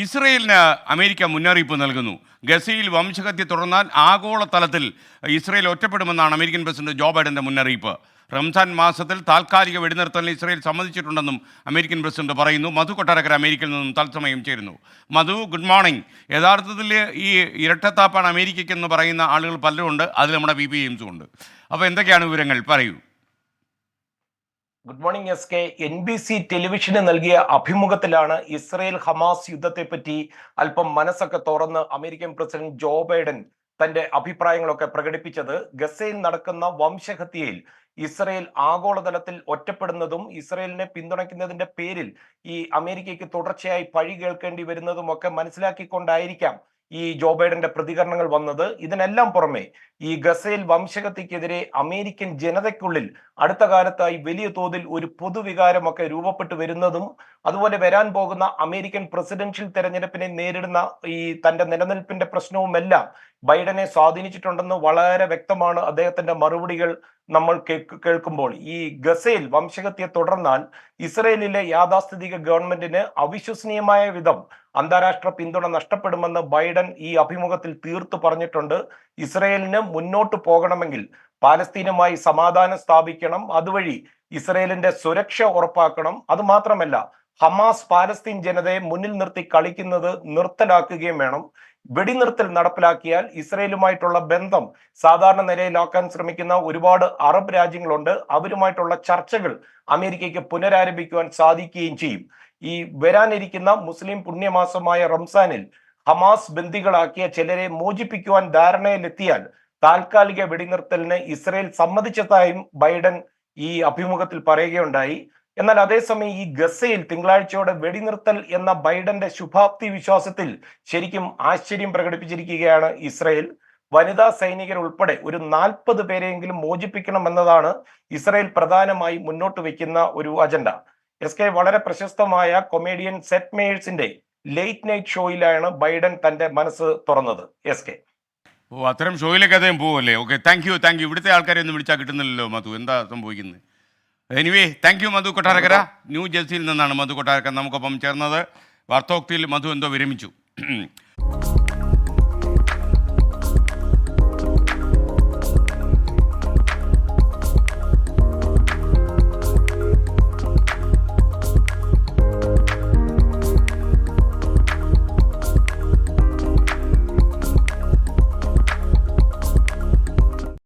ഇസ്രയേലിന് അമേരിക്ക മുന്നറിയിപ്പ് നൽകുന്നു. ഗസയിൽ വംശഹത്യ തുടർന്നാൽ ആഗോളതലത്തിൽ ഇസ്രയേൽ ഒറ്റപ്പെടുമെന്നാണ് അമേരിക്കൻ പ്രസിഡന്റ് ജോ ബൈഡന്റെ മുന്നറിയിപ്പ്. റംസാൻ മാസത്തിൽ താൽക്കാലിക വെടിനിർത്തലിന് ഇസ്രയേൽ സമ്മതിച്ചിട്ടുണ്ടെന്നും അമേരിക്കൻ പ്രസിഡന്റ് പറയുന്നു. മധു കൊട്ടാരക്കര അമേരിക്കയിൽ നിന്നും തത്സമയം ചേരുന്നു. മധു, ഗുഡ് മോർണിംഗ്. യഥാർത്ഥത്തിൽ ഈ ഇരട്ടത്താപ്പാണ് അമേരിക്കയ്ക്കെന്ന് പറയുന്ന ആളുകൾ പലരുമുണ്ട്. അതിൽ നമ്മുടെ പി ജെയിംസും ഉണ്ട്. അപ്പോൾ എന്തൊക്കെയാണ് വിവരങ്ങൾ, പറയൂ. Good morning SK. NBC ടെലിവിഷന് നൽകിയ അഭിമുഖത്തിലാണ് ഇസ്രയേൽ ഹമാസ് യുദ്ധത്തെപ്പറ്റി അല്പം മനസ്സൊക്കെ തുറന്ന് അമേരിക്കൻ പ്രസിഡന്റ് ജോ ബൈഡൻ തന്റെ അഭിപ്രായങ്ങളൊക്കെ പ്രകടിപ്പിച്ചത്. ഗസയിൽ നടക്കുന്ന വംശഹത്യയിൽ ഇസ്രയേൽ ആഗോളതലത്തിൽ ഒറ്റപ്പെടുന്നതും ഇസ്രയേലിനെ പിന്തുണയ്ക്കുന്നതിന്റെ പേരിൽ ഈ അമേരിക്കയ്ക്ക് തുടർച്ചയായി പഴി കേൾക്കേണ്ടി വരുന്നതും ഒക്കെ മനസ്സിലാക്കിക്കൊണ്ടായിരിക്കാം ഈ ജോ ബൈഡന്റെ പ്രതികരണങ്ങൾ വന്നത്. ഇതിനെല്ലാം പുറമെ ഈ ഗസയിൽ വംശഹത്യക്കെതിരെ അമേരിക്കൻ ജനതയ്ക്കുള്ളിൽ അടുത്ത കാലത്തായി വലിയ തോതിൽ ഒരു പൊതുവികാരമൊക്കെ രൂപപ്പെട്ടു വരുന്നതും അതുപോലെ വരാൻ പോകുന്ന അമേരിക്കൻ പ്രസിഡൻഷ്യൽ തെരഞ്ഞെടുപ്പിനെ നേരിടുന്ന ഈ തന്റെ നിലനിൽപ്പിന്റെ പ്രശ്നവുമെല്ലാം ബൈഡനെ സ്വാധീനിച്ചിട്ടുണ്ടെന്ന് വളരെ വ്യക്തമാണ് അദ്ദേഹത്തിന്റെ മറുപടികൾ നമ്മൾ കേൾക്കുമ്പോൾ. ഈ ഗസയിൽ വംശഹത്യ തുടർന്നാൽ ഇസ്രയേലിലെ യാഥാസ്ഥിതിക ഗവൺമെന്റിന് അവിശ്വസനീയമായ വിധം അന്താരാഷ്ട്ര പിന്തുണ നഷ്ടപ്പെടുമെന്ന് ബൈഡൻ ഈ അഭിമുഖത്തിൽ തീർത്തു പറഞ്ഞിട്ടുണ്ട്. ഇസ്രയേലിന് മുന്നോട്ട് പോകണമെങ്കിൽ പാലസ്തീനുമായി സമാധാനം സ്ഥാപിക്കണം, അതുവഴി ഇസ്രയേലിന്റെ സുരക്ഷ ഉറപ്പാക്കണം. അതുമാത്രമല്ല, ഹമാസ് പാലസ്തീൻ ജനതയെ മുന്നിൽ നിർത്തി കളിക്കുന്നത് നിർത്തലാക്കുകയും വേണം. വെടിനിർത്തൽ നടപ്പിലാക്കിയാൽ ഇസ്രയേലുമായിട്ടുള്ള ബന്ധം സാധാരണ നിലയിലാക്കാൻ ശ്രമിക്കുന്ന ഒരുപാട് അറബ് രാജ്യങ്ങളുണ്ട്. അവരുമായിട്ടുള്ള ചർച്ചകൾ അമേരിക്കയ്ക്ക് പുനരാരംഭിക്കുവാൻ സാധിക്കുകയും ചെയ്യും. ഈ വരാനിരിക്കുന്ന മുസ്ലിം പുണ്യമാസമായ റംസാനിൽ ഹമാസ് ബന്ദികളാക്കിയ ചിലരെ മോചിപ്പിക്കുവാൻ ധാരണയിലെത്തിയാൽ താൽക്കാലിക വെടിനിർത്തലിന് ഇസ്രയേൽ സമ്മതിച്ചതായും ബൈഡൻ ഈ അഭിമുഖത്തിൽ പറയുകയുണ്ടായി. എന്നാൽ അതേസമയം ഈ ഗസയിൽ തിങ്കളാഴ്ചയോടെ വെടിനിർത്തൽ എന്ന ബൈഡന്റെ ശുഭാപ്തി വിശ്വാസത്തിൽ ശരിക്കും ആശ്ചര്യം പ്രകടിപ്പിച്ചിരിക്കുകയാണ് ഇസ്രയേൽ. വനിതാ സൈനികർ ഉൾപ്പെടെ ഒരു 40 പേരെയെങ്കിലും മോചിപ്പിക്കണം എന്നതാണ് ഇസ്രയേൽ പ്രധാനമായി മുന്നോട്ട് വെക്കുന്ന ഒരു അജണ്ട. SK, വളരെ പ്രശസ്തമായ കൊമേഡിയൻ സെറ്റ് മേയേഴ്സിന്റെ ലേറ്റ് നൈറ്റ് ഷോയിലാണ് ബൈഡൻ തന്റെ മനസ്സ് തുറന്നത്. SK, അത്തരം ഷോയിലേക്ക് അദ്ദേഹം പോവല്ലേ? Okay, thank you. ഇവിടുത്തെ ആൾക്കാരെ ഒന്നും വിളിച്ചാൽ കിട്ടുന്നില്ലല്ലോ മധു, എന്താ സംഭവിക്കുന്നത്? Anyway, thank you Madhu Kottarakkara. New ജേഴ്സിയിൽ നിന്നാണ് മധു കൊട്ടാരക്കര നമുക്കൊപ്പം ചേർന്നത്. വാർത്തോക്തിയിൽ മധു എന്തോ വിരമിച്ചു.